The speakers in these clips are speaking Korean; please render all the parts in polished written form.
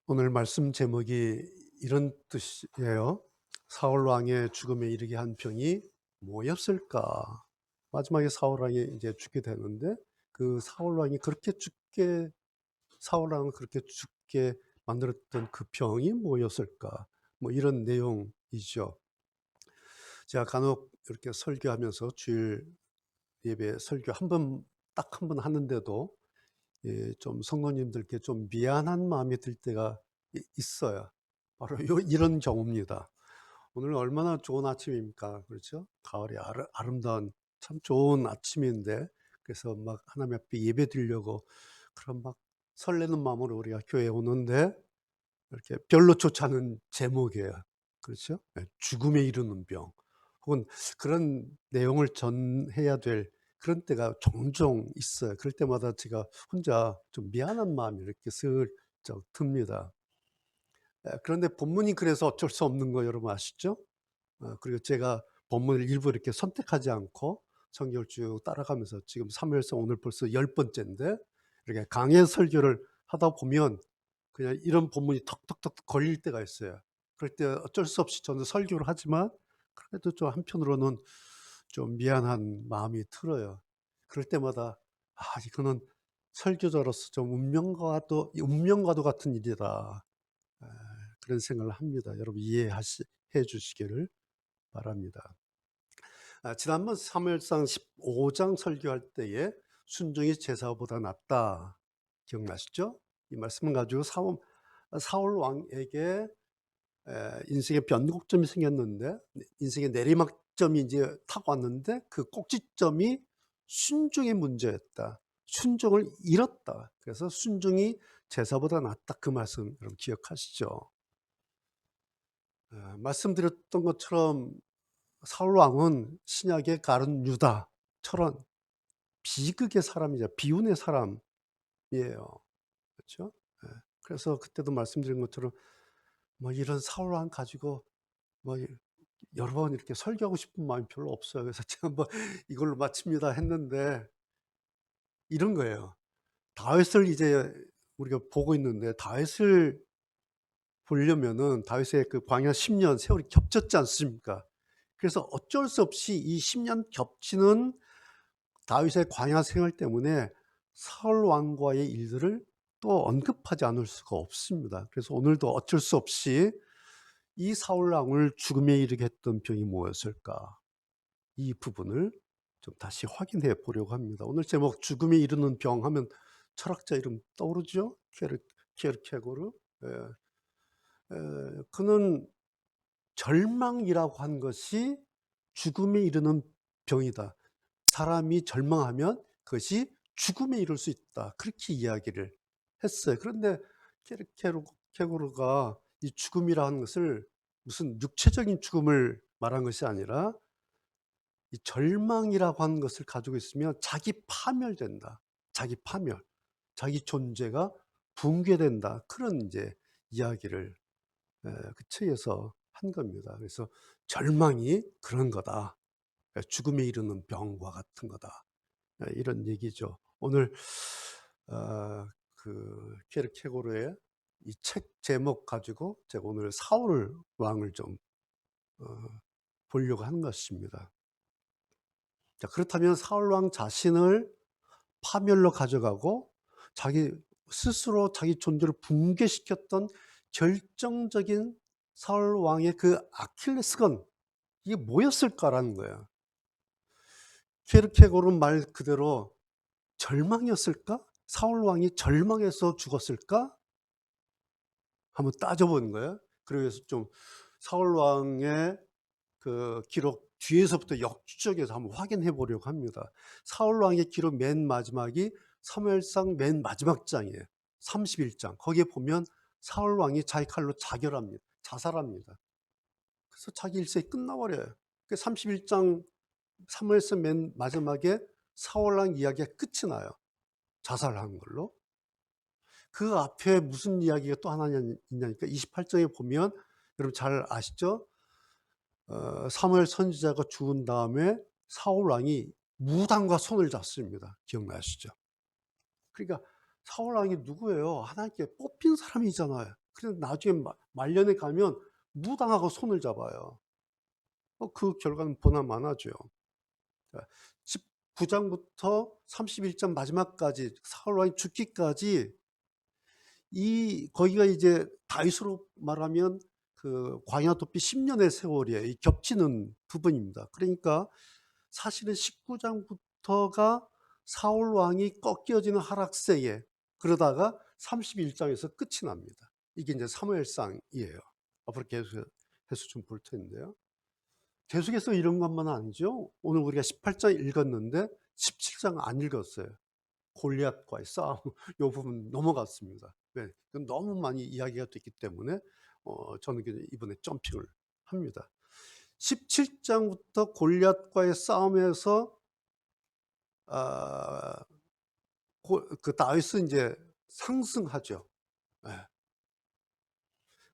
오늘 말씀 제목이 이런 뜻이에요. 사울 왕의 죽음에 이르게 한 병이 뭐였을까? 마지막에 사울 왕이 이제 죽게 되는데 그 사울 왕을 그렇게 죽게 만들었던 그 병이 뭐였을까? 뭐 이런 내용이죠. 제가 간혹 이렇게 설교하면서 주일 예배 설교 딱 한 번 하는데도 좀 성도님들께 좀 미안한 마음이 들 때가 있어요. 바로 이런 경우입니다. 오늘 얼마나 좋은 아침입니까? 그렇죠? 가을이 아름다운 참 좋은 아침인데, 그래서 막 하나님 앞에 예배 드리려고 그런 막 설레는 마음으로 우리가 교회에 오는데 이렇게 별로 좋지 않은 제목이에요. 그렇죠? 죽음에 이르는 병. 혹은 그런 내용을 전해야 될 그런 때가 종종 있어요. 그럴 때마다 제가 혼자 좀 미안한 마음이 이렇게 슬쩍 듭니다. 그런데 본문이 그래서 어쩔 수 없는 거 여러분 아시죠? 그리고 제가 본문을 일부 이렇게 선택하지 않고 성경을 쭉 따라가면서 지금 사무엘상 오늘 벌써 10번째인데 이렇게 강해 설교를 하다 보면 그냥 이런 본문이 턱턱턱 걸릴 때가 있어요. 그럴 때 어쩔 수 없이 저는 설교를 하지만 그래도 좀 한편으로는 좀 미안한 마음이 들어요. 그럴 때마다 이거는 설교자로서 좀 운명과도 같은 일이다. 그런 생각을 합니다. 여러분 이해해 주시기를 바랍니다. 지난번 사무엘상 15장 설교할 때에 순종이 제사보다 낫다 기억나시죠? 이 말씀을 가지고 사울 왕에게 인생의 변곡점이 생겼는데 인생의 내리막점이 이제 타고 왔는데 그 꼭지점이 순종의 문제였다. 순종을 잃었다. 그래서 순종이 제사보다 낫다. 그 말씀 여러분 기억하시죠? 말씀드렸던 것처럼 사울 왕은 신약의 가룟 유다처럼 비극의 사람이자 비운의 사람이에요. 그렇죠? 그래서 그때도 말씀드린 것처럼 뭐 이런 사울 왕 가지고 뭐 여러 번 이렇게 설교하고 싶은 마음이 별로 없어요. 그래서 제가 뭐 이걸로 마칩니다 했는데 이런 거예요. 다윗을 이제 우리가 보고 있는데 다윗을 보려면은 다윗의 그 광야 10년 세월이 겹쳤지 않습니까? 그래서 어쩔 수 없이 이 10년 겹치는 다윗의 광야 생활 때문에 사울 왕과의 일들을 또 언급하지 않을 수가 없습니다. 그래서 오늘도 어쩔 수 없이 이 사울 왕을 죽음에 이르게 했던 병이 뭐였을까? 이 부분을 좀 다시 확인해 보려고 합니다. 오늘 제목 죽음에 이르는 병 하면 철학자 이름 떠오르죠? 키에르케고르. 그는 절망이라고 한 것이 죽음에 이르는 병이다. 사람이 절망하면 그것이 죽음에 이를 수 있다. 그렇게 이야기를 했어요. 그런데 케르케고르가 이 죽음이라는 것을 무슨 육체적인 죽음을 말한 것이 아니라 이 절망이라고 하는 것을 가지고 있으면 자기 파멸된다. 자기 파멸, 자기 존재가 붕괴된다. 그런 이제 이야기를 그 책에서 한 겁니다. 그래서 절망이 그런 거다. 죽음에 이르는 병과 같은 거다. 이런 얘기죠. 오늘 그 케르케고르의 이 책 제목 가지고 제가 오늘 사울 왕을 좀 어 보려고 하는 것입니다. 자, 그렇다면 사울 왕 자신을 파멸로 가져가고 자기 스스로 자기 존재를 붕괴시켰던 결정적인 사울 왕의 그 아킬레스건 이게 뭐였을까라는 거예요. 키르케고르 말 그대로 절망이었을까? 사울 왕이 절망해서 죽었을까? 한번 따져보는 거예요. 그래서 좀 사울 왕의 그 기록 뒤에서부터 역추적해서 한번 확인해 보려고 합니다. 사울 왕의 기록 맨 마지막이 사무엘상 맨 마지막 장이에요. 31장. 거기에 보면 사울 왕이 자기 칼로 자살합니다. 그래서 자기 일생이 끝나버려요. 그 31장 사무엘상 맨 마지막에 사울 왕 이야기가 끝이 나요. 자살한 걸로. 그 앞에 무슨 이야기가 또 하나 있냐니까 28장에 보면 여러분 잘 아시죠? 사무엘 선지자가 죽은 다음에 사울 왕이 무당과 손을 잡습니다. 기억나시죠? 그러니까 사울 왕이 누구예요? 하나님께 뽑힌 사람이잖아요. 그래서 나중에 말년에 가면 무당하고 손을 잡아요. 그 결과는 보나마나죠. 19장부터 31장 마지막까지 사울 왕이 죽기까지 거기가 이제 다윗으로 말하면 그 광야 도피 10년의 세월이에요. 이 겹치는 부분입니다. 그러니까 사실은 19장부터가 사울 왕이 꺾여지는 하락세에, 그러다가 31장에서 끝이 납니다. 이게 이제 사무엘상이에요. 앞으로 계속해서 좀 볼 텐데요. 계속해서 이런 것만 아니죠. 오늘 우리가 18장 읽었는데 17장 안 읽었어요. 골리앗과의 싸움, 이 부분 넘어갔습니다. 네, 너무 많이 이야기가 됐기 때문에 저는 이번에 점핑을 합니다. 17장부터 골리앗과의 싸움에서 그 다윗은 이제 상승하죠. 네.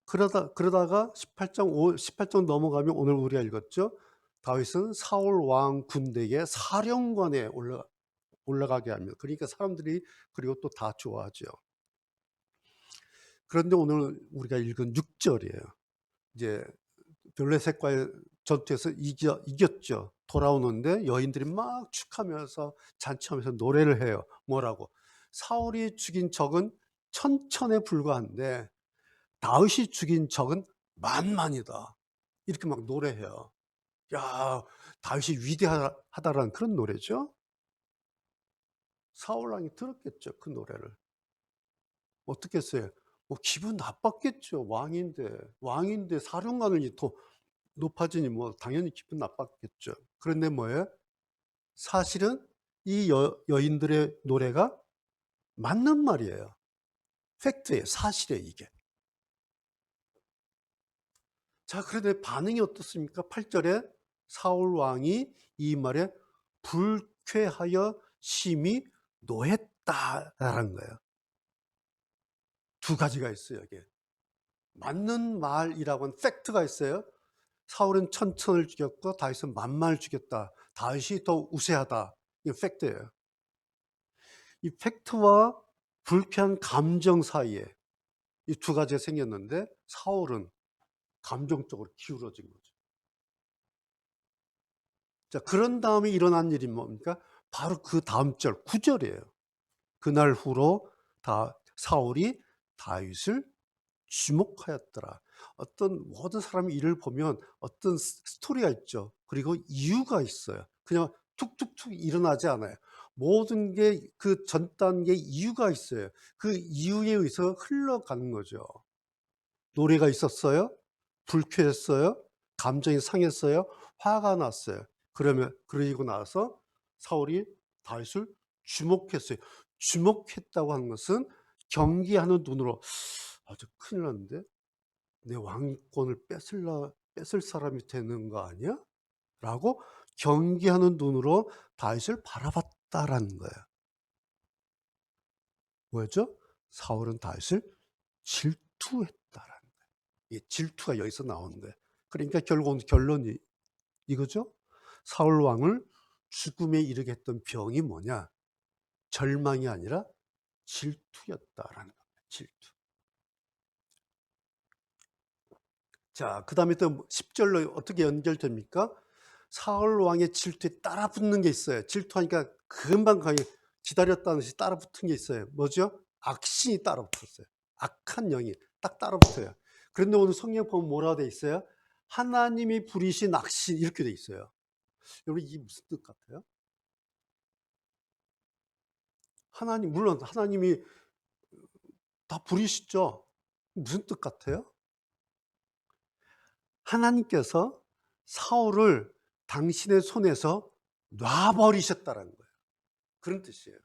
그러다가 18장 넘어가면 오늘 우리가 읽었죠. 다윗은 사울 왕 군대의 사령관에 올라가게 합니다. 그러니까 사람들이 그리고 또 다 좋아하죠. 그런데 오늘 우리가 읽은 6절이에요. 이제 블레셋과의 전투에서 이겼죠. 돌아오는데 여인들이 막 축하하면서 잔치하면서 노래를 해요. 뭐라고? 사울이 죽인 적은 1000에 불과한데 다윗이 죽인 적은 만만이다. 이렇게 막 노래해요. 야, 다윗이 위대하다라는 그런 노래죠. 사울 왕이 들었겠죠, 그 노래를. 어떻게 했어요? 기분 나빴겠죠. 왕인데 사령관을 더 높아지니 당연히 기분 나빴겠죠. 그런데 뭐예요? 사실은 이 여인들의 노래가 맞는 말이에요. 팩트예요. 사실이에요, 이게. 자, 그런데 반응이 어떻습니까? 8절에 사울 왕이 이 말에 불쾌하여 심히 노했다라는 거예요. 두 가지가 있어요, 여기에. 맞는 말이라고 하는 팩트가 있어요. 사울은 1000을 죽였고 다윗은 10,000을 죽였다. 다윗이 더 우세하다. 이게 팩트예요. 이 팩트와 불쾌한 감정 사이에 이 두 가지가 생겼는데 사울은 감정적으로 기울어진 거죠. 자, 그런 다음에 일어난 일이 뭡니까? 바로 그 다음 절 9절이에요. 그날 후로 사울이 다윗을 주목하였더라. 어떤 모든 사람의 일을 보면 어떤 스토리가 있죠. 그리고 이유가 있어요. 그냥 툭툭툭 일어나지 않아요. 모든 게 그 전 단계에 이유가 있어요. 그 이유에 의해서 흘러가는 거죠. 노래가 있었어요. 불쾌했어요. 감정이 상했어요. 화가 났어요. 그러고 나서 사울이 다윗을 주목했어요. 주목했다고 하는 것은 경계하는 눈으로 저 큰일 났는데 내 왕권을 뺏을 사람이 되는 거 아니야? 라고 경계하는 눈으로 다윗을 바라봤다라는 거예요. 뭐였죠? 사울은 다윗을 질투했다라는 거예요. 이 질투가 여기서 나오는 거예요. 그러니까 결론이 이거죠. 사울 왕을 죽음에 이르게 했던 병이 뭐냐? 절망이 아니라 질투였다라는 겁니다. 질투. 자, 그 다음에 또 10절로 어떻게 연결됩니까? 사울 왕의 질투에 따라 붙는 게 있어요. 질투하니까 금방 기다렸다는 듯이 따라 붙은 게 있어요. 뭐죠? 악신이 따라 붙었어요. 악한 영이 딱 따라 붙어요. 그런데 오늘 성경 보면 뭐라고 돼 있어요? 하나님이 부리신 악신 이렇게 돼 있어요. 여러분 이게 무슨 뜻 같아요? 물론 하나님이 다 부리시죠. 무슨 뜻 같아요? 하나님께서 사울을 당신의 손에서 놔버리셨다는 거예요. 그런 뜻이에요.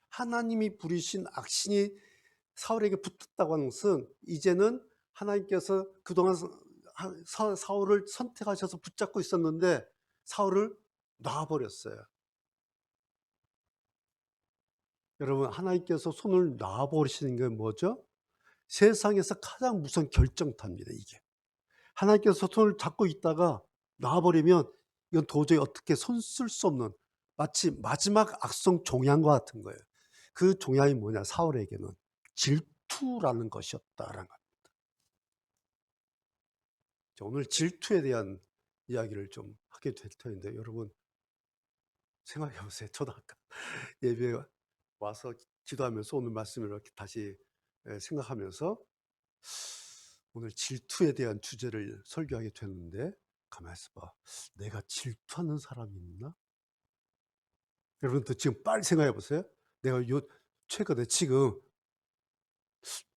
하나님이 부리신 악신이 사울에게 붙었다고 하는 것은 이제는 하나님께서 그동안 사울을 선택하셔서 붙잡고 있었는데 사울을 놔버렸어요. 여러분, 하나님께서 손을 놔버리시는 게 뭐죠? 세상에서 가장 무서운 결정타입니다, 이게. 하나님께서 손을 잡고 있다가 놔버리면 이건 도저히 어떻게 손 쓸 수 없는 마치 마지막 악성 종양과 같은 거예요. 그 종양이 뭐냐? 사울에게는 질투라는 것이었다라는 겁니다. 자, 오늘 질투에 대한 이야기를 좀 하게 될 텐데 여러분 생각해 보세요. 저도 아까 예배에 와서 기도하면서 오늘 말씀을 이렇게 다시 생각하면서 오늘 질투에 대한 주제를 설교하게 됐는데 가만히 있어봐. 내가 질투하는 사람이 있나? 여러분도 지금 빨리 생각해 보세요. 내가 최근에 지금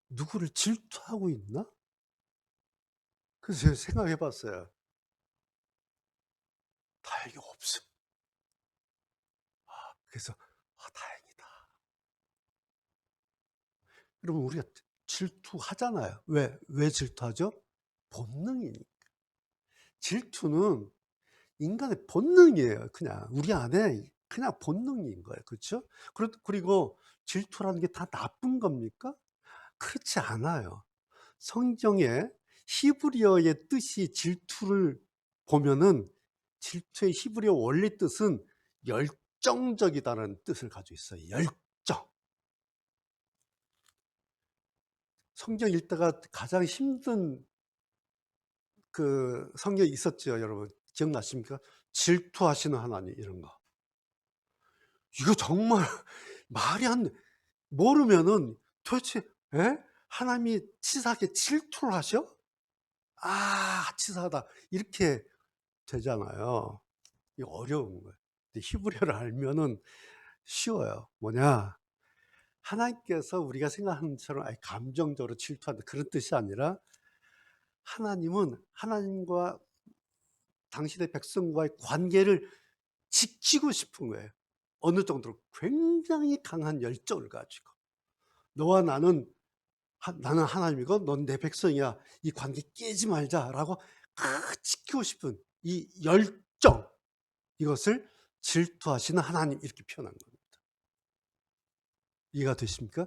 누구를 질투하고 있나? 그래서 제가 생각해 봤어요. 다행히 없어. 그래서 다행이다. 여러분 우리가 질투하잖아요. 왜 질투하죠? 본능이니까. 질투는 인간의 본능이에요. 그냥 우리 안에 그냥 본능인 거예요. 그렇죠? 그리고 질투라는 게 다 나쁜 겁니까? 그렇지 않아요. 성경에 히브리어의 뜻이 질투를 보면은 질투의 히브리어 원리 뜻은 열정적이다는 뜻을 가지고 있어요. 열정. 성경 읽다가 가장 힘든 그 성경이 있었죠, 여러분. 기억나십니까? 질투하시는 하나님 이런 거. 이거 정말 말이 안 돼. 모르면은 도대체 하나님이 치사하게 질투를 하셔? 치사하다. 이렇게 되잖아요. 이게 어려운 거예요. 근데 히브리어를 알면은 쉬워요. 뭐냐? 하나님께서 우리가 생각하는 것처럼 감정적으로 질투한다 그런 뜻이 아니라 하나님은 하나님과 당신의 백성과의 관계를 지키고 싶은 거예요. 어느 정도로 굉장히 강한 열정을 가지고 너와 나는 하나님이고 넌 내 백성이야. 이 관계 깨지 말자라고 지키고 싶은 이 열정, 이것을 질투하시는 하나님 이렇게 표현한 겁니다. 이해가 되십니까?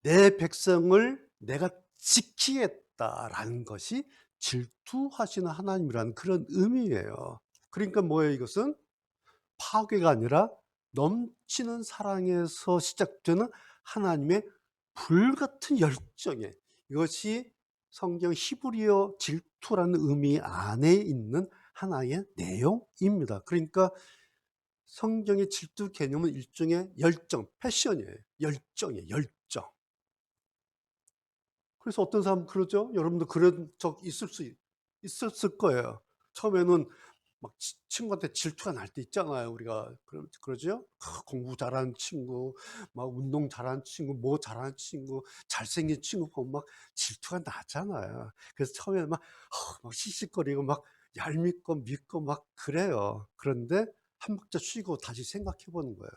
내 백성을 내가 지키겠다라는 것이 질투하시는 하나님이라는 그런 의미예요. 그러니까 뭐예요? 이것은 파괴가 아니라 넘치는 사랑에서 시작되는 하나님의 불같은 열정에, 이것이 성경 히브리어 질투라는 의미 안에 있는 하나의 내용입니다. 그러니까 성경의 질투 개념은 일종의 열정, 패션이에요. 열정이에요. 열정. 그래서 어떤 사람 그러죠? 여러분도 그런 적 있었을 거예요. 처음에는 막 친구한테 질투가 날 때 있잖아요. 우리가 그러죠? 공부 잘하는 친구, 막 운동 잘하는 친구, 뭐 잘하는 친구, 잘생긴 친구 보면 막 질투가 나잖아요. 그래서 처음에는 막 씩씩거리고 막 얄밉고 밉고 막 그래요. 그런데 한 박자 쉬고 다시 생각해 보는 거예요.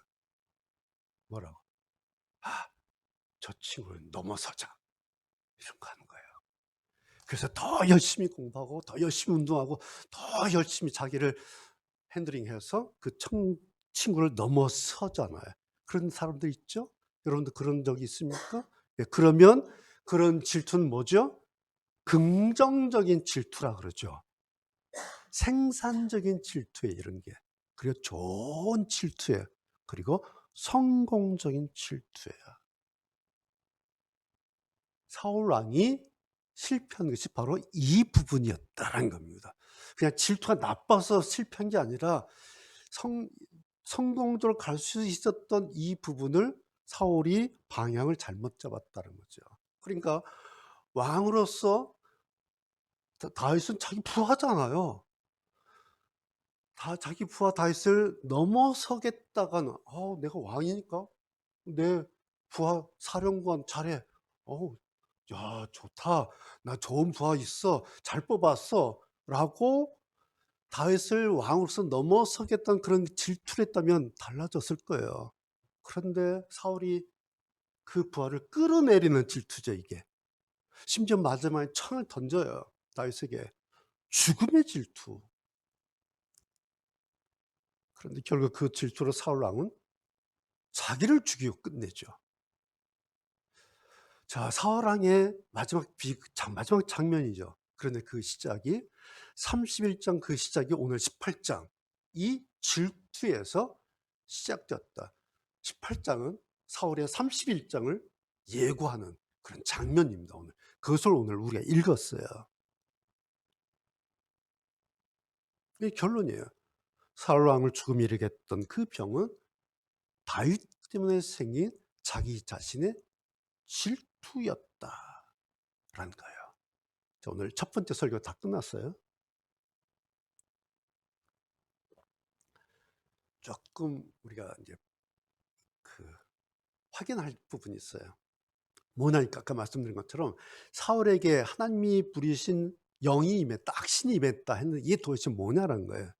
뭐라고? 저 친구를 넘어서자. 이런 거 하는 거예요. 그래서 더 열심히 공부하고 더 열심히 운동하고 더 열심히 자기를 핸들링해서 그 친구를 넘어서잖아요. 그런 사람들 있죠? 여러분들 그런 적이 있습니까? 그러면 그런 질투는 뭐죠? 긍정적인 질투라 그러죠. 생산적인 질투에 이런 게. 그리고 좋은 질투에, 그리고 성공적인 질투예요. 사울 왕이 실패한 것이 바로 이 부분이었다라는 겁니다. 그냥 질투가 나빠서 실패한 게 아니라 성공적으로 갈 수 있었던 이 부분을 사울이 방향을 잘못 잡았다는 거죠. 그러니까 왕으로서 다윗은 자기 부하잖아요. 자기 부하 다윗을 넘어서겠다가는 내가 왕이니까 내 부하 사령관 잘해. 야, 좋다. 나 좋은 부하 있어. 잘 뽑았어. 라고 다윗을 왕으로서 넘어서겠다는 그런 질투를 했다면 달라졌을 거예요. 그런데 사울이 그 부하를 끌어내리는 질투죠, 이게. 심지어 마지막에 창을 던져요, 다윗에게. 죽음의 질투. 그런데 결국 그 질투로 사울 왕은 자기를 죽이고 끝내죠. 자, 사울 왕의 마지막 장면이죠. 그런데 그 시작이 31장 그 시작이 오늘 18장. 이 질투에서 시작되었다. 18장은 사울의 31장을 예고하는 그런 장면입니다. 오늘 그것을 오늘 우리가 읽었어요. 이게 결론이에요. 사울 왕을 죽음에 이르게 했던 그 병은 다윗 때문에 생긴 자기 자신의 질투였다라는 거예요. 자, 오늘 첫 번째 설교 다 끝났어요. 조금 우리가 이제 그 확인할 부분이 있어요. 뭐냐니까 아까 말씀드린 것처럼 사울에게 하나님이 부리신 영이 임했다, 악신이 임했다 했는데 이게 도대체 뭐냐라는 거예요.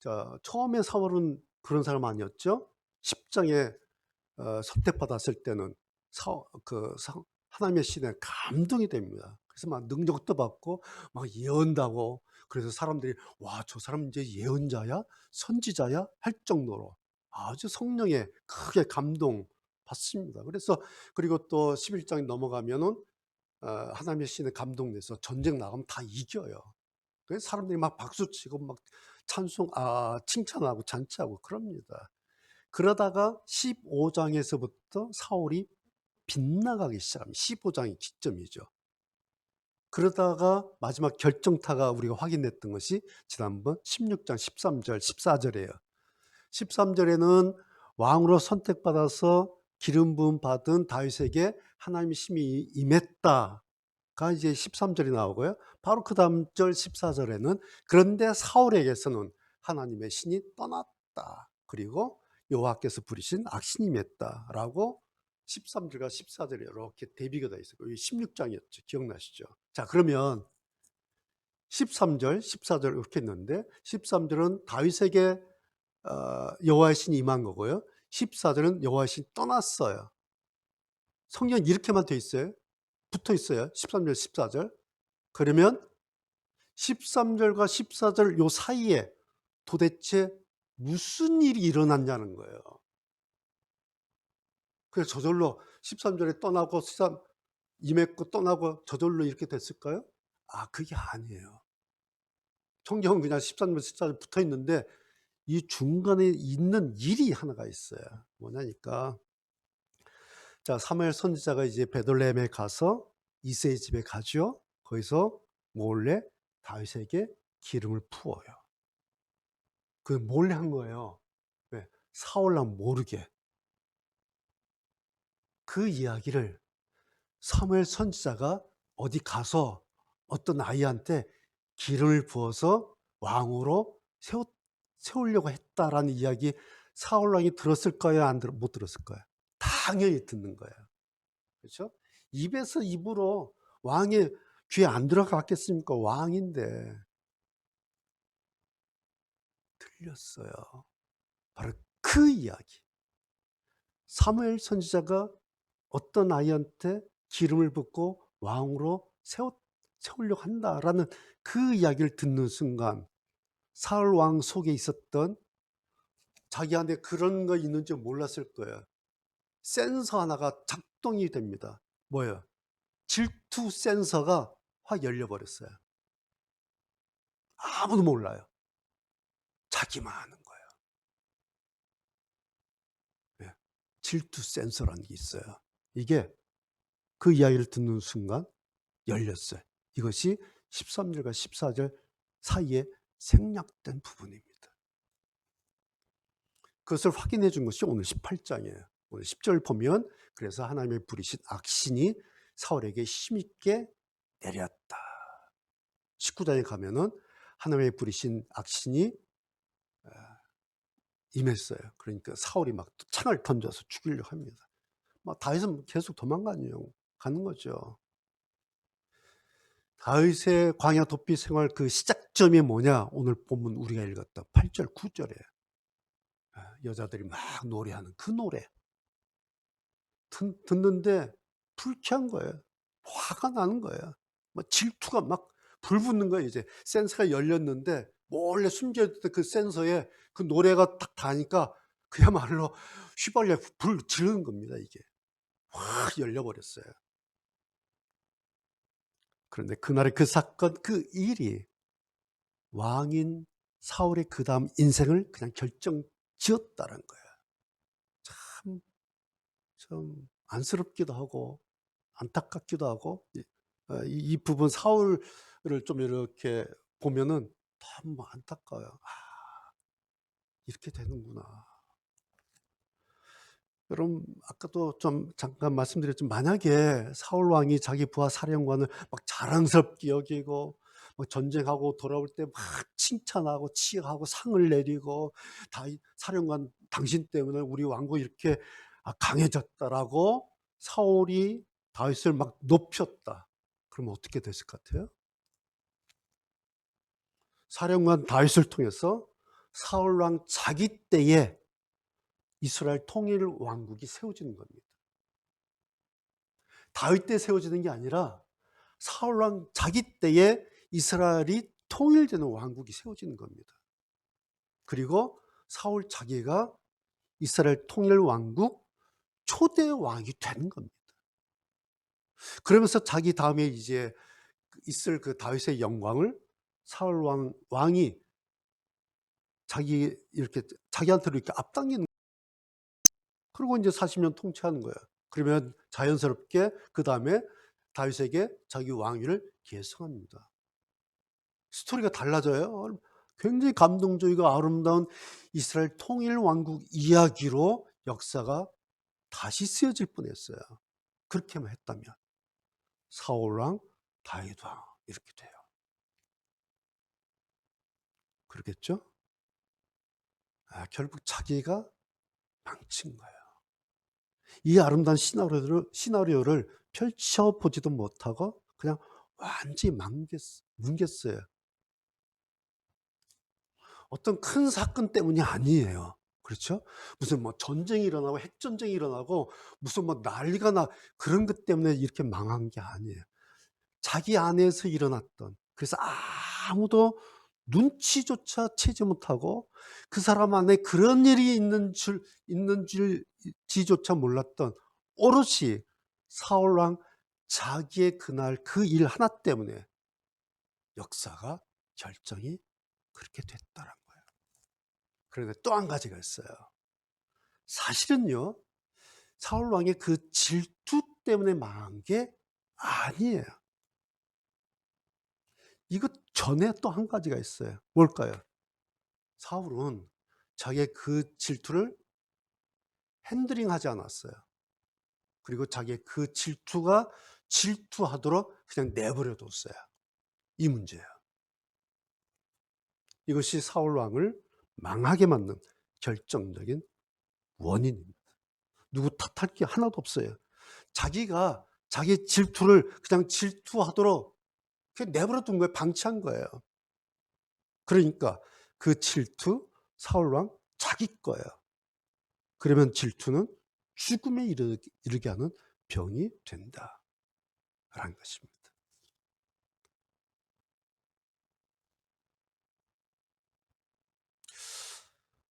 자, 처음에 사울은 그런 사람 아니었죠? 10장에 선택받았을 때는 하나님의 신에 감동이 됩니다. 그래서 막 능력도 받고 막 예언다고, 그래서 사람들이 와, 저 사람 이제 예언자야? 선지자야? 할 정도로 아주 성령에 크게 감동 받습니다. 그래서 그리고 또 11장에 넘어가면은 하나님의 신에 감동돼서 전쟁 나가면 다 이겨요. 그래서 사람들이 막 박수치고 막 칭찬하고 잔치하고 그럽니다. 그러다가 15장에서부터 사울이 빗나가기 시작합니다. 15장이 기점이죠. 그러다가 마지막 결정타가 우리가 확인했던 것이 지난번 16장 13절 14절이에요. 13절에는 왕으로 선택받아서 기름 부음 받은 다윗에게 하나님의 힘이 임했다가 이제 13절이 나오고요. 바로 그 다음 절 14절에는 그런데 사울에게서는 하나님의 신이 떠났다. 그리고 여호와께서 부리신 악신이 임했다라고 13절과 14절이 이렇게 대비가 되어 있어요. 이게 16장이었죠. 기억나시죠? 자, 그러면 13절, 14절 이렇게 했는데 13절은 다윗에게 여호와의 신이 임한 거고요. 14절은 여호와의 신이 떠났어요. 성경 이렇게만 돼 있어요. 붙어 있어요. 13절, 14절. 그러면 13절과 14절 요 사이에 도대체 무슨 일이 일어났냐는 거예요. 그래서 저절로 13절에 떠나고 임했고 떠나고 저절로 이렇게 됐을까요? 그게 아니에요. 성경은 그냥 13절, 14절 붙어 있는데 이 중간에 있는 일이 하나가 있어요. 뭐냐니까, 자, 사무엘 선지자가 이제 베들레헴에 가서 이새의 집에 가죠. 거기서 몰래 다윗에게 기름을 부어요. 그 몰래 한 거예요. 왜? 사울랑 모르게. 그 이야기를 사무엘 선지자가 어디 가서 어떤 아이한테 기름을 부어서 왕으로 세우려고 했다라는 이야기 사울 왕이 들었을까요? 못 들었을까요? 당연히 듣는 거예요. 그렇죠? 입에서 입으로 왕의 귀에 안 들어갔겠습니까? 왕인데 들렸어요. 바로 그 이야기. 사무엘 선지자가 어떤 아이한테 기름을 붓고 왕으로 세우려고 한다라는 그 이야기를 듣는 순간 사울 왕 속에 있었던, 자기한테 그런 거 있는지 몰랐을 거예요. 센서 하나가 작동이 됩니다. 뭐예요? 질투 센서가 확 열려버렸어요. 아무도 몰라요. 자기만 아는 거예요. 네. 질투 센서라는 게 있어요. 이게 그 이야기를 듣는 순간 열렸어요. 이것이 13절과 14절 사이에 생략된 부분입니다. 그것을 확인해 준 것이 오늘 18장이에요. 오늘 10절 보면 그래서 하나님의 부리신 악신이 사울에게 힘있게 내렸다. 19장에 가면은 하나님의 부리신 악신이 임했어요. 그러니까 사울이 막 창을 던져서 죽이려고 합니다. 막 다윗은 계속 가는 거죠. 다윗의 광야 도피 생활 그 시작점이 뭐냐? 오늘 본문 우리가 읽었던 8절, 9절에 여자들이 막 노래하는 그 노래 듣는데 불쾌한 거예요. 화가 나는 거예요. 막 질투가 막 불붙는 거예요. 이제 센서가 열렸는데 몰래 숨겨있던 그 센서에 그 노래가 딱 닿으니까 그야말로 휘발려 불 지르는 겁니다. 이게 확 열려버렸어요. 그런데 그날의 그 사건, 그 일이 왕인 사울의 그 다음 인생을 그냥 결정 지었다는 거예요. 참, 좀 안쓰럽기도 하고 안타깝기도 하고, 이 부분 사울을 좀 이렇게 보면은 너무 안타까워요. 이렇게 되는구나. 여러분 아까도 좀 잠깐 말씀드렸지만 만약에 사울 왕이 자기 부하 사령관을 막 자랑스럽게 여기고 막 전쟁하고 돌아올 때 막 칭찬하고 치하고 상을 내리고 사령관 당신 때문에 우리 왕국 이렇게 강해졌다라고 사울이 다윗을 막 높였다. 그러면 어떻게 됐을 것 같아요? 사령관 다윗을 통해서 사울 왕 자기 때에 이스라엘 통일 왕국이 세워지는 겁니다. 다윗 때 세워지는 게 아니라 사울 왕 자기 때에 이스라엘이 통일되는 왕국이 세워지는 겁니다. 그리고 사울 자기가 이스라엘 통일 왕국 초대 왕이 되는 겁니다. 그러면서 자기 다음에 이제 있을 그 다윗의 영광을 사울 왕이 자기한테로 이렇게 앞당기는, 그리고 이제 40년 통치하는 거예요. 그러면 자연스럽게 그 다음에 다윗에게 자기 왕위를 계승합니다. 스토리가 달라져요. 굉장히 감동적이고 아름다운 이스라엘 통일 왕국 이야기로 역사가 다시 쓰여질 뻔했어요. 그렇게만 했다면 사울 왕, 다윗 왕 이렇게 돼요. 그렇겠죠? 결국 자기가 망친 거예요. 이 아름다운 시나리오를 펼쳐보지도 못하고 그냥 완전히 뭉갰어요. 어떤 큰 사건 때문이 아니에요. 그렇죠? 무슨 뭐 전쟁이 일어나고 핵전쟁이 일어나고 무슨 뭐 난리가 나 그런 것 때문에 이렇게 망한 게 아니에요. 자기 안에서 일어났던, 그래서 아무도 눈치조차 채지 못하고 그 사람 안에 그런 일이 있는지조차 몰랐던 오롯이 사울 왕 자기의 그날 그 일 하나 때문에 역사가 결정이 그렇게 됐다는 거예요. 그런데 또 한 가지가 있어요. 사실은요, 사울 왕의 그 질투 때문에 망한 게 아니에요. 이것 전에 또 한 가지가 있어요. 뭘까요? 사울은 자기의 그 질투를 핸들링하지 않았어요. 그리고 자기의 그 질투하도록 그냥 내버려 뒀어요. 이 문제예요. 이것이 사울 왕을 망하게 만든 결정적인 원인입니다. 누구 탓할 게 하나도 없어요. 자기가 자기 질투를 그냥 질투하도록 그냥 내버려 둔 거예요. 방치한 거예요. 그러니까 그 질투, 사울 왕 자기 거예요. 그러면 질투는 죽음에 이르게 하는 병이 된다라는 것입니다.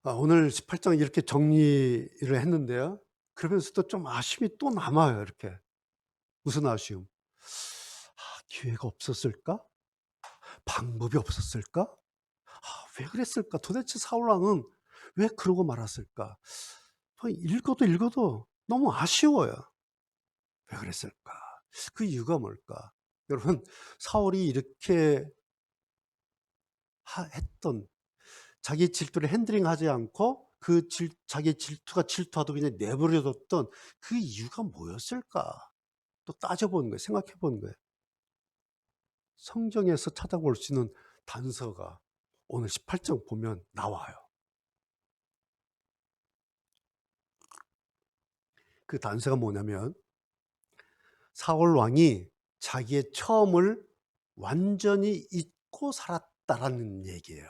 오늘 18장 이렇게 정리를 했는데요. 그러면서도 좀 아쉬움이 또 남아요. 이렇게. 무슨 아쉬움? 기회가 없었을까? 방법이 없었을까? 왜 그랬을까? 도대체 사울왕은 왜 그러고 말았을까? 읽어도 너무 아쉬워요. 왜 그랬을까? 그 이유가 뭘까? 여러분, 사울이 이렇게 했던, 자기 질투를 핸들링하지 않고 자기 질투하도 그냥 내버려뒀던 그 이유가 뭐였을까? 또 따져보는 거예요. 생각해보는 거예요. 성경에서 찾아볼 수 있는 단서가 오늘 18장 보면 나와요. 그 단서가 뭐냐면 사울 왕이 자기의 처음을 완전히 잊고 살았다라는 얘기예요.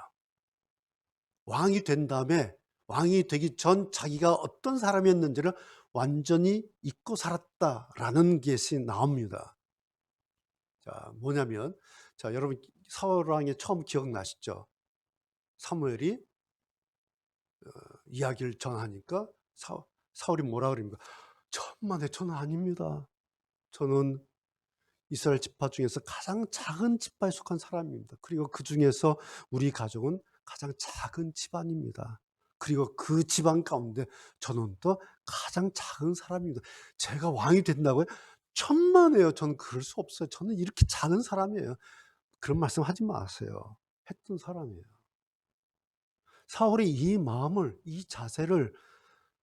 왕이 된 다음에, 왕이 되기 전 자기가 어떤 사람이었는지를 완전히 잊고 살았다라는 것이 나옵니다. 자, 뭐냐면, 자, 여러분 사울 왕의 처음 기억나시죠? 사무엘이 이야기를 전하니까 사울이 뭐라 그럽니까? 천만에 저는 아닙니다. 저는 이스라엘 지파 중에서 가장 작은 지파에 속한 사람입니다. 그리고 그 중에서 우리 가족은 가장 작은 집안입니다. 그리고 그 집안 가운데 저는 또 가장 작은 사람입니다. 제가 왕이 된다고요? 천만에요. 저는 그럴 수 없어요. 저는 이렇게 작은 사람이에요. 그런 말씀 하지 마세요. 했던 사람이에요. 사울이 이 마음을, 이 자세를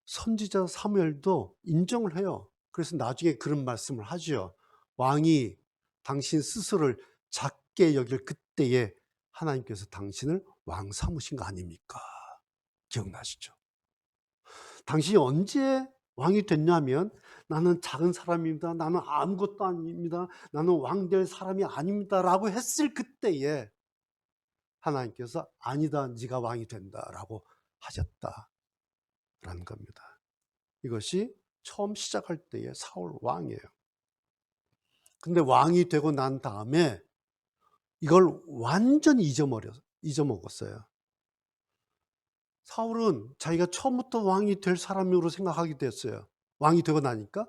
선지자 사무엘도 인정을 해요. 그래서 나중에 그런 말씀을 하죠. 왕이 당신 스스로를 작게 여길 그때에 하나님께서 당신을 왕 삼으신 거 아닙니까? 기억나시죠? 당신이 언제 왕이 됐냐면 나는 작은 사람입니다. 나는 아무것도 아닙니다. 나는 왕 될 사람이 아닙니다. 라고 했을 그때에 하나님께서 아니다. 네가 왕이 된다라고 하셨다라는 겁니다. 이것이 처음 시작할 때의 사울 왕이에요. 근데 왕이 되고 난 다음에 이걸 완전히 잊어먹었어요. 사울은 자기가 처음부터 왕이 될 사람으로 생각하게 됐어요. 왕이 되고 나니까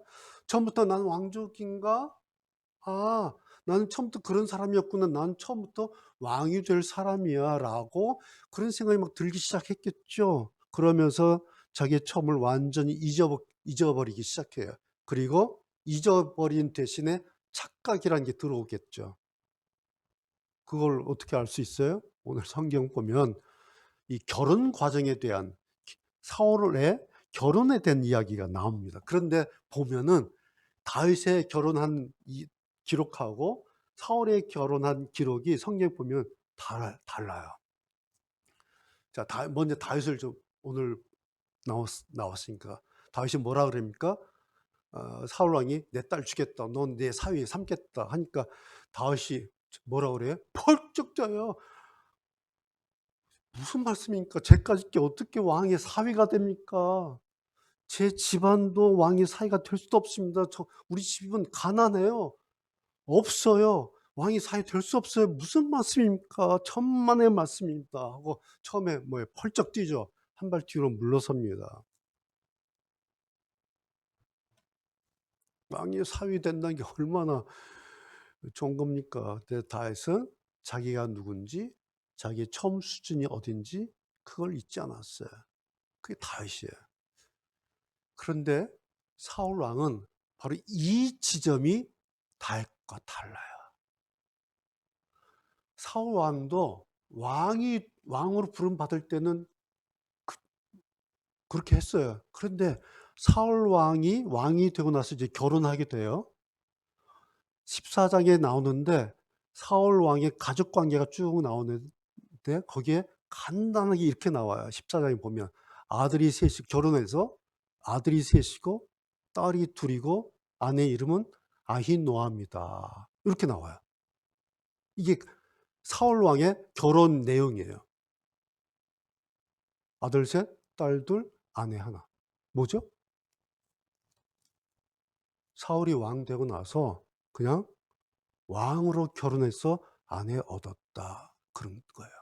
처음부터 나는 왕족인가? 아, 나는 처음부터 그런 사람이었구나. 난 처음부터 왕이 될 사람이야 라고 그런 생각이 막 들기 시작했겠죠. 그러면서 자기의 처음을 완전히 잊어버리기 시작해요. 그리고 잊어버린 대신에 착각이라는 게 들어오겠죠. 그걸 어떻게 알 수 있어요? 오늘 성경 보면 이 결혼 과정에 대한 사울의 결혼에 대한 이야기가 나옵니다. 그런데 보면은 다윗의 결혼한 기록하고 사울의 결혼한 기록이 성경에 보면 달라요. 자, 먼저 다윗을 좀 오늘 나왔으니까 다윗이 뭐라 그럽니까? 사울 왕이 내 딸 주겠다. 넌 내 사위 삼겠다 하니까 다윗이 뭐라 그래요? 펄쩍 쪄요. 무슨 말씀입니까? 제까지 게 어떻게 왕의 사위가 됩니까? 제 집안도 왕의 사위가 될 수도 없습니다. 우리 집은 가난해요. 없어요. 왕이 사위 될 수 없어요. 무슨 말씀입니까? 천만의 말씀입니다. 하고 처음에 펄쩍 뛰죠. 한 발 뒤로 물러섭니다. 왕이 사위 된다는 게 얼마나 좋은 겁니까? 다윗은 자기가 누군지, 자기의 처음 수준이 어딘지 그걸 잊지 않았어요. 그게 다윗이에요. 그런데 사울 왕은 바로 이 지점이 다윗과 달라요. 사울 왕도 왕으로 부름 받을 때는 그렇게 했어요. 그런데 사울 왕이 되고 나서 이제 결혼하게 돼요. 14장에 나오는데 사울 왕의 가족 관계가 쭉 나오는데 거기에 간단하게 이렇게 나와요. 14장에 보면 아들이 셋이 결혼해서 아들이 셋이고 딸이 둘이고 아내 이름은 아히노아입니다. 이렇게 나와요. 이게 사울 왕의 결혼 내용이에요. 아들 셋, 딸 둘, 아내 하나. 뭐죠? 사울이 왕 되고 나서 그냥 왕으로 결혼해서 아내 얻었다. 그런 거예요.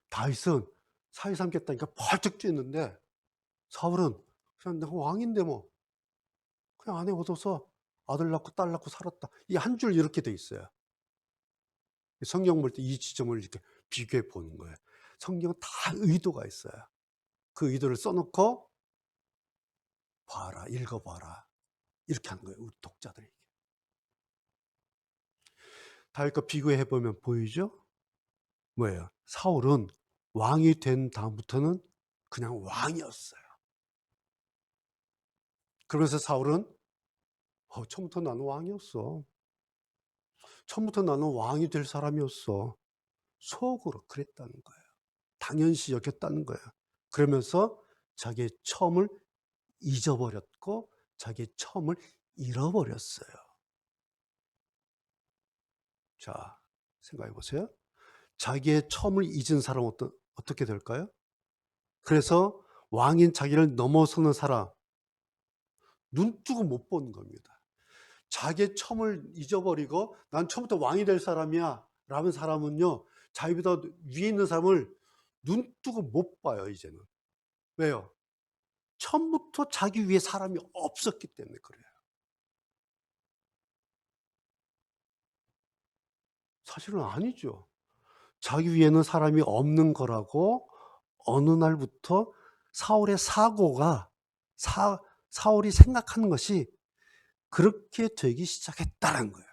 다윗은 사위 삼겠다니까 펄쩍 뛰었는데 사울은 그냥 내가 왕인데 뭐 그냥 아내 얻어서 아들 낳고 딸 낳고 살았다. 이 한 줄 이렇게 돼 있어요. 성경 볼 때 이 지점을 이렇게 비교해 보는 거예요. 성경은 다 의도가 있어요. 그 의도를 써놓고 봐라, 읽어봐라. 이렇게 하는 거예요. 우리 독자들에게. 다윗과 비교해 보면 보이죠? 뭐예요? 사울은 왕이 된 다음부터는 그냥 왕이었어요. 그러면서 사울은 처음부터 나는 왕이었어. 처음부터 나는 왕이 될 사람이었어. 속으로 그랬다는 거예요. 당연시 여겼다는 거예요. 그러면서 자기의 처음을 잊어버렸고 자기의 처음을 잃어버렸어요. 자, 생각해 보세요. 자기의 처음을 잊은 사람은 어떻게 될까요? 그래서 왕인 자기를 넘어서는 사람, 눈 뜨고 못 보는 겁니다. 자기의 처음을 잊어버리고 난 처음부터 왕이 될 사람이야 라는 사람은요, 자기보다 위에 있는 사람을 눈 뜨고 못 봐요. 이제는. 왜요? 처음부터 자기 위에 사람이 없었기 때문에 그래요. 사실은 아니죠. 자기 위에는 사람이 없는 거라고 어느 날부터 사울의 사고가 사울이 생각하는 것이 그렇게 되기 시작했다는 거예요.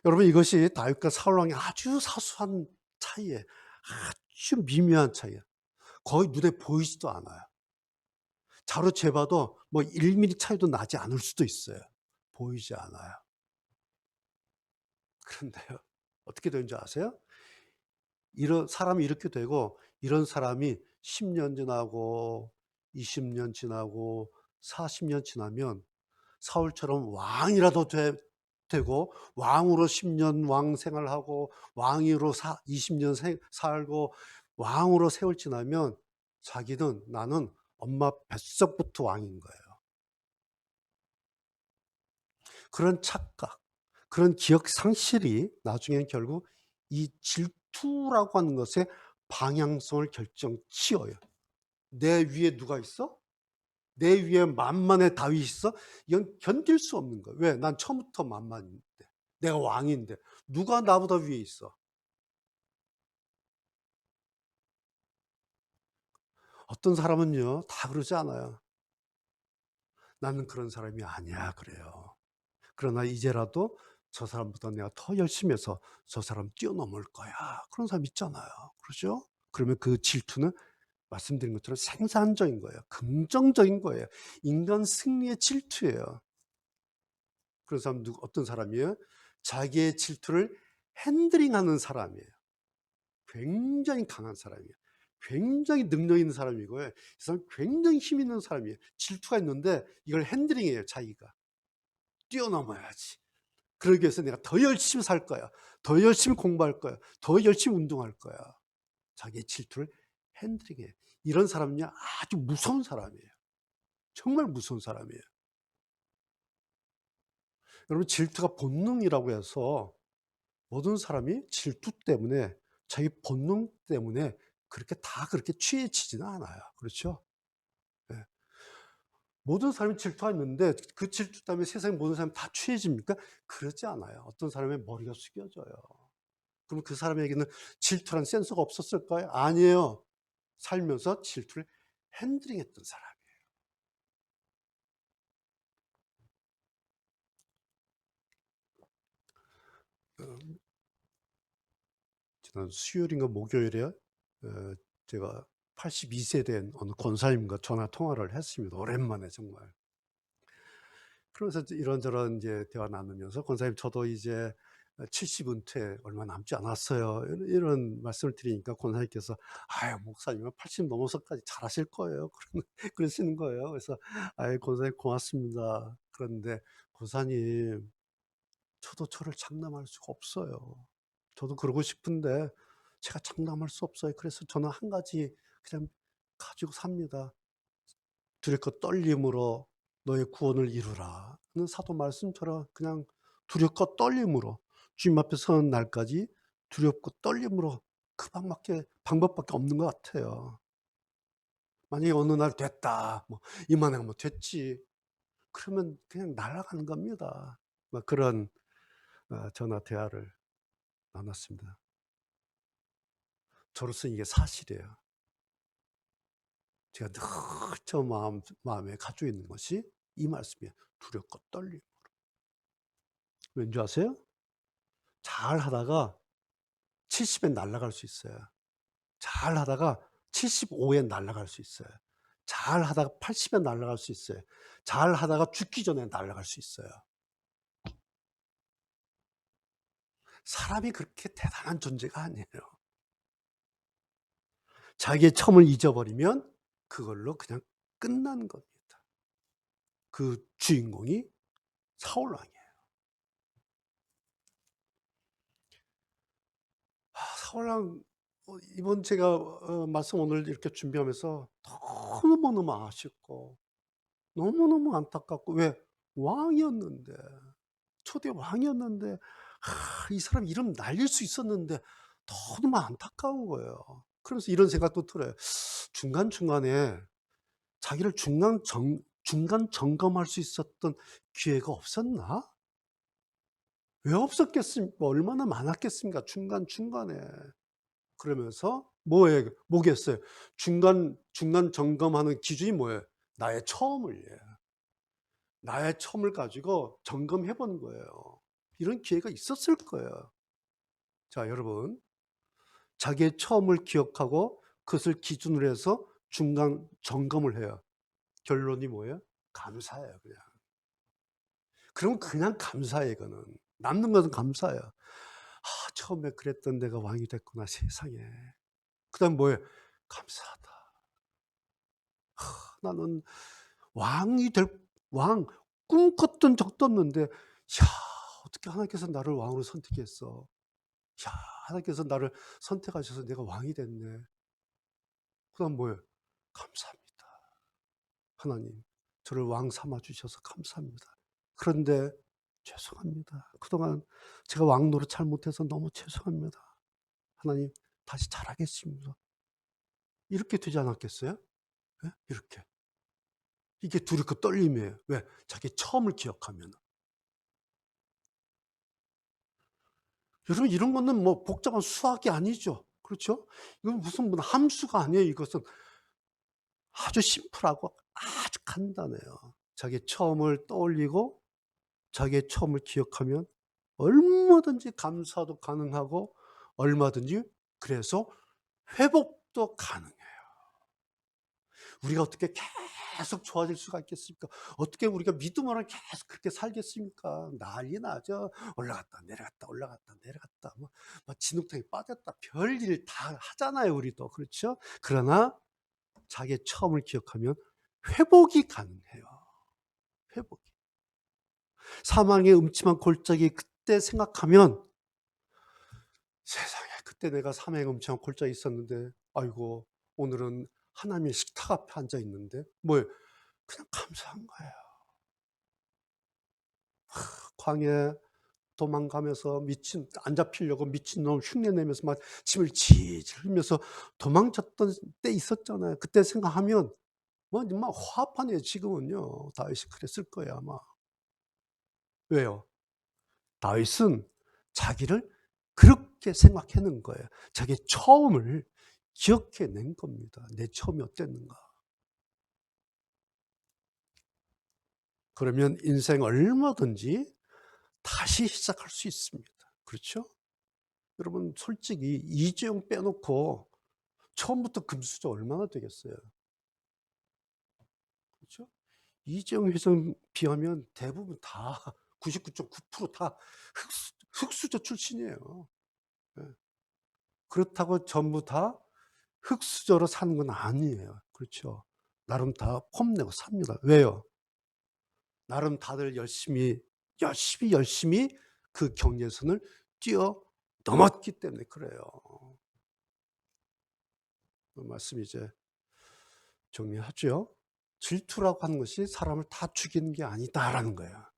여러분 이것이 다윗과 사울 왕의 아주 사소한 차이예요. 아주 미묘한 차이예요. 거의 눈에 보이지도 않아요. 자로 재봐도 뭐 1mm 차이도 나지 않을 수도 있어요. 보이지 않아요. 그런데요. 어떻게 되는 줄 아세요? 이런 사람이 이렇게 되고 이런 사람이 10년 지나고 20년 지나고 40년 지나면 사울처럼 왕이라도 되고 왕으로 10년 왕 생활하고 왕으로 20년 살고 왕으로 세월 지나면 자기는 나는 엄마 뱃속부터 왕인 거예요. 그런 착각, 그런 기억 상실이 나중엔 결국 이 질투라고 하는 것의 방향성을 결정지어요. 내 위에 누가 있어? 내 위에 만만의 다윗이 있어? 이건 견딜 수 없는 거예요. 왜? 난 처음부터 만만인데. 내가 왕인데. 누가 나보다 위에 있어? 어떤 사람은요, 다 그러지 않아요. 나는 그런 사람이 아니야. 그래요. 그러나 이제라도 저 사람보다 내가 더 열심히 해서 저 사람 뛰어넘을 거야. 그런 사람 있잖아요. 그러죠? 그러면 그 질투는 말씀드린 것처럼 생산적인 거예요. 긍정적인 거예요. 인간 승리의 질투예요. 그런 사람 어떤 사람이에요? 자기의 질투를 핸들링하는 사람이에요. 굉장히 강한 사람이에요. 굉장히 능력 있는 사람이고요. 이 사람 굉장히 힘 있는 사람이에요. 질투가 있는데 이걸 핸들링해요. 자기가. 뛰어넘어야지. 그러기 위해서 내가 더 열심히 살 거야. 더 열심히 공부할 거야. 더 열심히 운동할 거야. 자기의 질투를 핸들링해. 이런 사람은요, 아주 무서운 사람이에요. 정말 무서운 사람이에요. 여러분, 질투가 본능이라고 해서 모든 사람이 질투 때문에, 자기 본능 때문에 그렇게 취해지지는 않아요. 그렇죠? 예. 모든 사람이 질투가 있는데 그 질투 때문에 세상의 모든 사람이 다 취해집니까? 그렇지 않아요. 어떤 사람의 머리가 숙여져요. 그럼 그 사람에게는 질투란 센서가 없었을까요? 아니에요. 살면서 질투를 핸들링했던 사람이에요. 지난 수요일인가 목요일에 제가 82세 된 어느 권사님과 전화 통화를 했습니다. 오랜만에 정말. 그러면서 이런저런 이제 대화 나누면서 권사님 저도 이제 70 은퇴 얼마 남지 않았어요. 이런 말씀을 드리니까 권사님께서 아유 목사님은 80 넘어서까지 잘하실 거예요. 그러시는 거예요. 그래서 아유 권사님 고맙습니다. 그런데 권사님 저도 저를 장담할 수가 없어요. 저도 그러고 싶은데 제가 장담할 수 없어요. 그래서 저는 한 가지 그냥 가지고 삽니다. 두렵고 떨림으로 너의 구원을 이루라. 는 사도 말씀처럼 그냥 두렵고 떨림으로 주님 앞에 서는 날까지 두렵고 떨림으로 그 방법밖에 없는 것 같아요. 만약에 어느 날 됐다. 뭐 이만하면 됐지. 그러면 그냥 날아가는 겁니다. 막 그런 전화 대화를 나눴습니다. 저로서 이게 사실이에요. 제가 늘 저 마음에 가지고 있는 것이 이 말씀이에요. 두렵고 떨림. 왠지 아세요? 잘하다가 70에 날아갈 수 있어요. 잘하다가 75에 날아갈 수 있어요. 잘하다가 80에 날아갈 수 있어요. 잘하다가 죽기 전에 날아갈 수 있어요. 사람이 그렇게 대단한 존재가 아니에요. 자기의 처음을 잊어버리면 그걸로 그냥 끝나는 겁니다. 그 주인공이 사울 왕이에요. 사울 왕 이번 제가 말씀 오늘 이렇게 준비하면서 너무너무 아쉽고 너무너무 안타깝고 왜 왕이었는데 초대 왕이었는데 이 사람 이름 날릴 수 있었는데 너무 안타까운 거예요. 그러면서 이런 생각도 들어요. 중간중간에 자기를 중간 점검할 수 있었던 기회가 없었나? 왜 없었겠습니까? 얼마나 많았겠습니까? 중간중간에. 그러면서 뭐겠어요? 중간 점검하는 기준이 뭐예요? 나의 처음을 가지고 점검해 보는 거예요. 이런 기회가 있었을 거예요. 자, 여러분, 자기의 처음을 기억하고 그것을 기준으로 해서 중간 점검을 해요. 결론이 뭐예요? 감사예요, 그냥. 그러면 그냥 감사해, 이거는. 남는 것은 감사예요. '아, 처음에 그랬던 내가 왕이 됐구나, 세상에.' 그다음 뭐예요? '감사하다. 나는 왕이 될 왕 꿈꿨던 적도 없는데, 야, 어떻게 하나님께서 나를 왕으로 선택했어. 야, 하나님께서 나를 선택하셔서 내가 왕이 됐네.' 그다음 뭐예요? '감사합니다. 하나님, 저를 왕 삼아 주셔서 감사합니다. 그런데 죄송합니다. 그동안 제가 왕 노릇 잘못해서 너무 죄송합니다. 하나님, 다시 잘하겠습니다.' 이렇게 되지 않았겠어요? 예? 이렇게. 이게 둘이 그 떨림이에요. 왜? 자기 처음을 기억하면. 여러분, 이런 거는 뭐 복잡한 수학이 아니죠. 그렇죠? 이건 무슨 함수가 아니에요. 이것은 아주 심플하고 아주 간단해요. 자기의 처음을 떠올리고 자기의 처음을 기억하면 얼마든지 감사도 가능하고 얼마든지, 그래서 회복도 가능해요. 우리가 어떻게 계속 좋아질 수가 있겠습니까? 어떻게 우리가 믿음으로 계속 그렇게 살겠습니까? 난리 나죠. 올라갔다 내려갔다 올라갔다 내려갔다 막 진흙탕에 빠졌다 별일 다 하잖아요, 우리도. 그렇죠? 그러나 자기의 처음을 기억하면 회복이 가능해요. 회복이. 사망의 음침한 골짜기 그때 생각하면, 세상에 그때 내가 사망의 음침한 골짜기에 있었는데, 아이고 오늘은 하나님의 식탁 앞에 앉아 있는데 뭐예요? 그냥 감사한 거예요. 광야에 도망가면서 미친 안 잡히려고 미친놈 흉내내면서 막 침을 질질 흘리면서 도망쳤던 때 있었잖아요. 그때 생각하면 뭐 정말 화합하네요, 지금은요. 다윗이 그랬을 거예요, 아마. 왜요? 다윗은 자기를 그렇게 생각해낸 거예요. 자기의 처음을 기억해낸 겁니다. 내 처음이 어땠는가. 그러면 인생 얼마든지 다시 시작할 수 있습니다. 그렇죠? 여러분, 솔직히 이재용 빼놓고 처음부터 금수저 얼마나 되겠어요. 그렇죠? 이재용 회장 비하면 대부분 다 99.9% 다 흑수저 출신이에요. 예. 그렇다고 전부 다 흑수저로 사는 건 아니에요. 그렇죠? 나름 다 폼내고 삽니다. 왜요? 나름 다들 열심히 그 경계선을 뛰어넘었기 때문에 그래요. 그 말씀 이제 정리하죠. 질투라고 하는 것이 사람을 다 죽이는 게 아니다라는 거예요.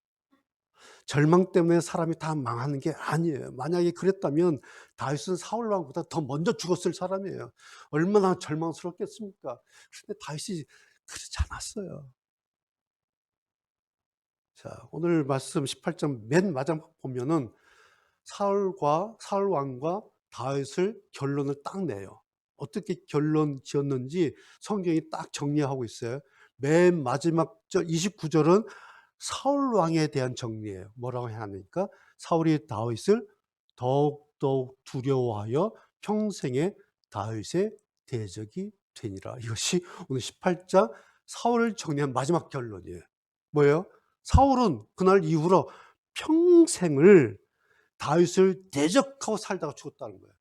절망 때문에 사람이 다 망하는 게 아니에요. 만약에 그랬다면 다윗은 사울 왕보다 더 먼저 죽었을 사람이에요. 얼마나 절망스럽겠습니까? 그런데 다윗이 그렇지 않았어요. 자, 오늘 말씀 18장 맨 마지막 보면은 사울 왕과 다윗을 결론을 딱 내요. 어떻게 결론 지었는지 성경이 딱 정리하고 있어요. 맨 마지막 29절은 사울 왕에 대한 정리예요. 뭐라고 하니까 사울이 다윗을 더욱더욱 두려워하여 평생에 다윗의 대적이 되니라. 이것이 오늘 18장 사울을 정리한 마지막 결론이에요. 뭐예요? 사울은 그날 이후로 평생을 다윗을 대적하고 살다가 죽었다는 거예요.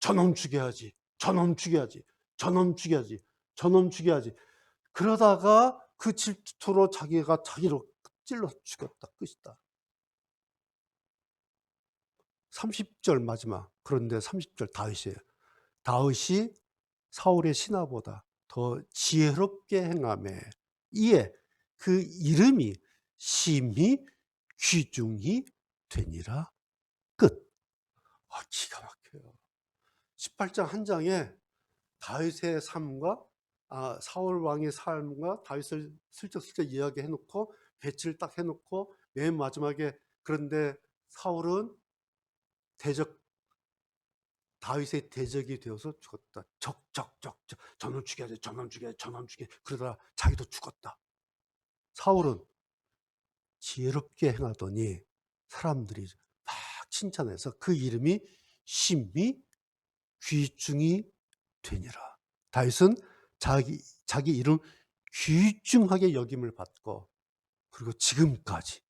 저놈 죽여야지. 저놈 죽여야지. 저놈 죽여야지. 저놈 죽여야지. 그러다가 그 질투로 자기가 자기를 찔러 죽였다. 끝이다. 30절 마지막. 그런데 30절 다윗이에요. 다윗이 사울의 신하보다 더 지혜롭게 행하매 이에 그 이름이 심히 귀중히 되니라. 끝. 기가 막혀요. 18장 한 장에 다윗의 삶과 사울 왕의 삶과 다윗을 슬쩍슬쩍 이야기해 놓고 배치를 딱 해 놓고 맨 마지막에 그런데 사울은 다윗의 대적이 되어서 죽었다. 저놈 죽여야 돼. 저놈 죽여야 돼. 저놈 죽여. 그러다가 자기도 죽었다. 사울은 지혜롭게 행하더니 사람들이 칭찬해서 그 이름이 심히 귀중이 되니라. 다윗은 자기 이름 귀중하게 여김을 받고, 그리고 지금까지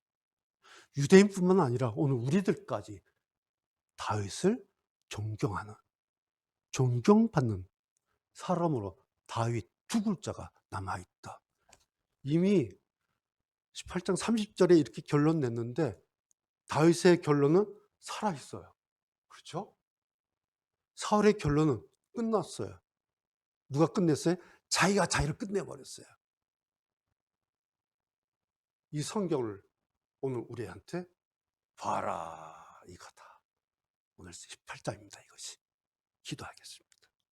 유대인뿐만 아니라 오늘 우리들까지 다윗을 존경하는, 존경받는 사람으로 다윗 두 글자가 남아있다. 이미 18장 30절에 이렇게 결론 냈는데 다윗의 결론은 살아있어요. 그렇죠? 사울의 결론은 끝났어요. 누가 끝냈어요? 자기가 자기를 끝내버렸어요. 이 성경을 오늘 우리한테 봐라 이거다. 오늘 18장입니다. 이것이. 기도하겠습니다.